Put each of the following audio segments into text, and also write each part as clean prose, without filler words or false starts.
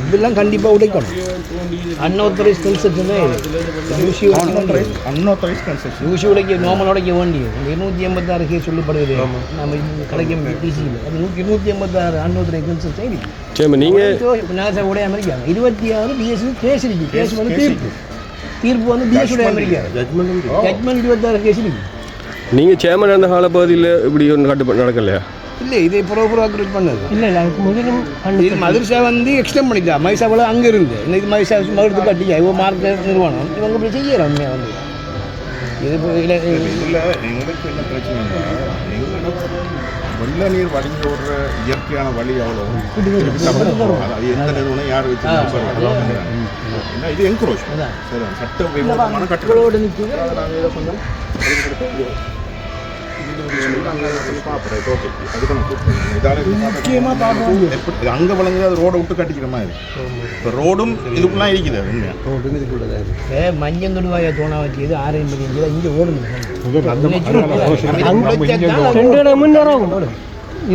இதெல்லாம் கண்டிப்பாக உடைக்கணும். அன்ஆத்தரைஸ் கன்ஸ்ட்ரக்ஷன் தான் யூசி உடைக்க நார்மல் உடைக்க வேண்டியது. 286 கேஸ் சொல்லப்படுகிறது நம்ம கிடைக்கும் டிசியில். அது 286 அன்ஆத்தரைஸ் கன்ஸ்ட்ரக்ஷன் இருக்கு. சரி, நீங்கள் நாசா உடைய அமெரிக்கா 26 பிஎஸ்சி கேஸ் இருக்கு. கேஸ் வந்து தீர்ப்பு வந்து பிஎஸ் உடைய அமெரிக்கா ஜட்மெண்ட் 26 கேஸ் இருக்கு. நீங்கள் சேர்மன் அந்த காலப்பகுதியில் இப்படி ஒன்று கட்டு நடக்கலையா? இல்லை, இதை ப்ராப்பராக கிரியேட் பண்ணது இல்லை இல்லை. அதுக்கு முதலும் இது மதுரசா வந்து எக்ஸ்டெண்ட் பண்ணிட்டா. மைசாவில் அங்கே இருந்து இன்னைக்கு மைசா மறுத்து கட்டியா இவங்க மார்க்கெட் நிறுவனம் இவங்க இப்படி செய்யறோம். உண்மையாக வந்து இது இல்லை எங்களுக்கு என்ன பிரச்சனைன்னா வெள்ள நீர் வடிஞ்ச ஒரு இயற்கையான வழி அவ்வளோ அது எந்த நிறுவனம் யார் வச்சு ஏன்னா இது என்க்ரோச் சரி சட்டவிரோதமான கட்டுகளோடு நிற்குது. அதை நாங்கள் இதை கொஞ்சம் அங்கே வழங்குது அது ரோடை விட்டு கட்டிக்கிற மாதிரி இப்போ ரோடும் இதுக்குலாம் இருக்குது. ரோடும் இதுக்குள்ளதான் மஞ்சள் தொடுவாயை தோணா வச்சது 6:50 இங்கே ஓடும்.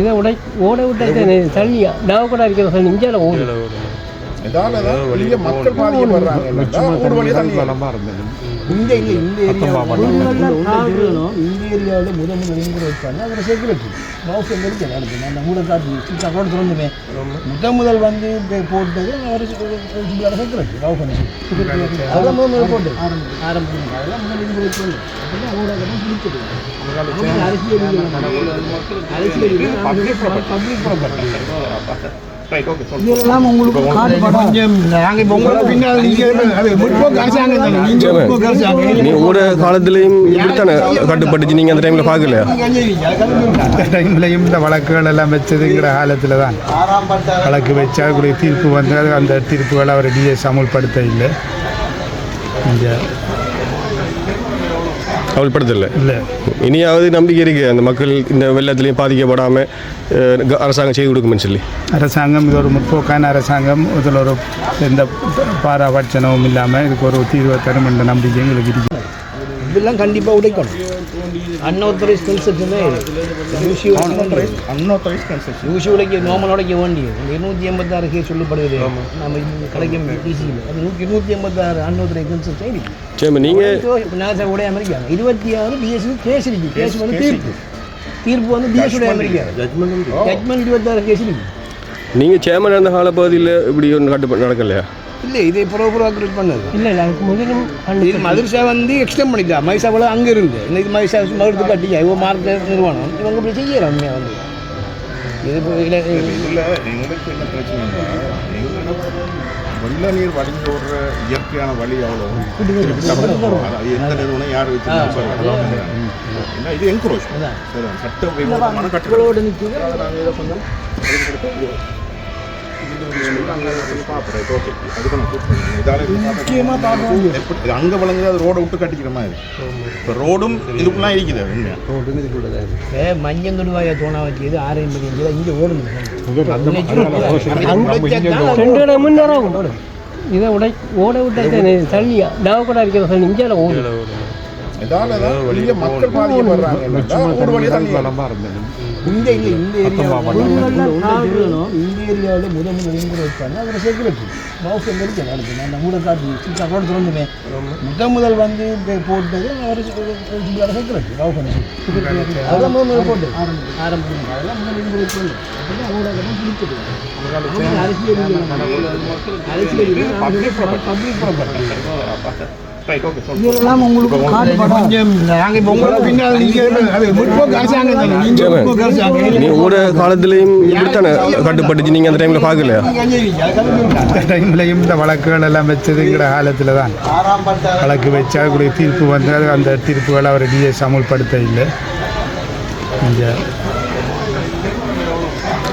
இதை ஓட விட்டு தள்ளியா நான் கூட இருக்கிற இந்தியாவில் ஓடும். மக்கள் பாதிக்கப்படுறாங்க. இந்த ஏரியாவில் முதல் வைப்பாங்க. அதில் செக்யூரிட்டி மவுசம் இருக்குது. அடுத்து அந்த மூட காட்டு சிக்காரோடு திறந்துமே முதல் வந்து போட்டது அவர் செக்யூரிட்டி மவுசம் அதெல்லாம் முதல் போட்டு ஆரம்பிச்சு அதெல்லாம் முதல் வைப்பாங்க. அப்படின்னா ஊடகம் பிடிச்சது பப்ளிக் ப்ராப்பர்ட்டி இதெல்லாம் உங்களுக்கு உங்களோட காலத்திலையும் இப்படித்தானே கட்டுப்பட்டுச்சு. நீங்கள் அந்த டைமில் பார்க்கலையா? அந்த டைம்லையும் இந்த வழக்குகள் எல்லாம் வச்சதுங்கிற காலத்தில் தான் வழக்கு வச்சு அதுக்குரிய தீர்ப்பு வந்து அந்த தீர்ப்புகளை அவர் டிஎஸ் அமுல்படுத்த இல்லை. அமல்படுத்தலை இல்லை. இனியாவது நம்பிக்கை இருக்குது அந்த மக்கள் இந்த வெள்ளத்திலையும் பாதிக்கப்படாமல் அரசாங்கம் செய்து கொடுக்குமென்னு சொல்லி? அரசாங்கம் இது ஒரு முற்போக்கான அரசாங்கம். இதில் ஒரு எந்த பாராபட்சணமும் இல்லாமல் இதுக்கு ஒரு தீர்வை தரும் என்ற நம்பிக்கை எங்களுக்கு இருக்குது. இதெல்லாம் கண்டிப்பாக உடைக்கணும். அன்ஆத்தரைஸ் கன்ஸ்ட்ரக்ஷன் தான் யூசி உடைக்க நார்மல் உடைக்க வேண்டியது. 286 கேஸ் சொல்லப்படுகிறது நம்ம கிடைக்கும் டிசியில். அது 286 அன்ஆத்தரைஸ் கன்ஸ்ட்ரக்ஷன் இருக்கு. சரி, நீங்கள் நாசா உடைய அமெரிக்கா 26 பிஎஸ்சி கேஸ் இருக்கு. கேஸ் வந்து தீர்ப்பு வந்து பிஎஸ் உடைய அமெரிக்கா ஜட்மெண்ட் 26 கேஸ் இருக்கு. நீங்கள் சேர்மன் அந்த காலப்பகுதியில் இப்படி ஒன்று கட்டு நடக்கலையா? இல்லை, இதை ப்ராப்பராக கிரியேட் பண்ணது. இல்லை இல்லை. அதுக்கு முதலும் இது மதுரசா வந்து எக்ஸ்டெண்ட் பண்ணிட்டா. மைசாவில் அங்கே இருந்து இன்னைக்கு மைசா மறுத்து கட்டியா இவங்க மார்க்கெட் நிறுவனம் இவங்க இப்படி செய்யறோம். உண்மையாக வந்து இது இல்லை எங்களுக்கு என்ன பிரச்சனைன்னா வெள்ள நீர் வடிஞ்ச ஒரு இயற்கையான வழி அவ்வளோ அது எந்த நிறுவனம் யார் வச்சு ஏன்னா இது என்க்ரோச் சரி சட்டவிரோதமான கட்டுகளோடு நிற்குது. அதை நாங்கள் இதை கொஞ்சம் அங்கே வழங்குது அது ரோடை விட்டு கட்டிக்கிற மாதிரி இப்போ ரோடும் இதுக்குலாம் இருக்குது. ரோடும் இதுக்குள்ளதான் மஞ்சள் தொடுவாயை தோணா வச்சது 6:50 இங்கே ஓடும். இதை ஓட விட்டு தள்ளியா நான் கூட இருக்கிற இந்தியாவில் ஓடும். மக்கள் பாதிக்கப்படுறாங்க. இந்த ஏரியாவில் முதல் வைப்பாங்க. அதில் செக்யூரிட்டி மவுசம் இருக்குது. அடுத்து அந்த மூட காட்டு சிக்காரோடு திறந்துமே முதல் வந்து போட்டது அவர் செக்யூரிட்டி மவுசம் அதெல்லாம் முதல் போட்டு ஆரம்பிச்சு அதெல்லாம் முதல் வைப்பாங்க. அப்படின்னா ஊடகம் பிடிச்சது பப்ளிக் ப்ராப்பர்ட்டி இதெல்லாம் உங்களுக்கு உங்களோட காலத்திலையும் இப்படித்தானே கட்டுப்பட்டுச்சு. நீங்கள் அந்த டைமில் பார்க்கலையா? அந்த டைம்லையும் இந்த வழக்குகள் எல்லாம் வச்சதுங்கிற காலத்தில் தான் வழக்கு வச்சு அதுக்குரிய தீர்ப்பு வந்து அந்த தீர்ப்புகளை அவர் டிஎஸ் அமுல்படுத்த இல்லை.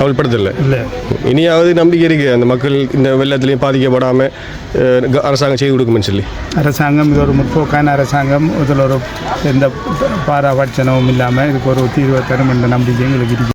அமல்படுத்தலை. இல்லை. இனியாவது நம்பிக்கை இருக்குது அந்த மக்கள் இந்த வெள்ளத்திலையும் பாதிக்கப்படாமல் அரசாங்கம் செய்து கொடுக்குமென்னு சொல்லி? அரசாங்கம் இது ஒரு முற்போக்கான அரசாங்கம். இதில் ஒரு எந்த பாராபட்சணமும் இல்லாமல் இதுக்கு ஒரு தீர்வை தரும் என்ற நம்பிக்கை எங்களுக்கு இருக்குது.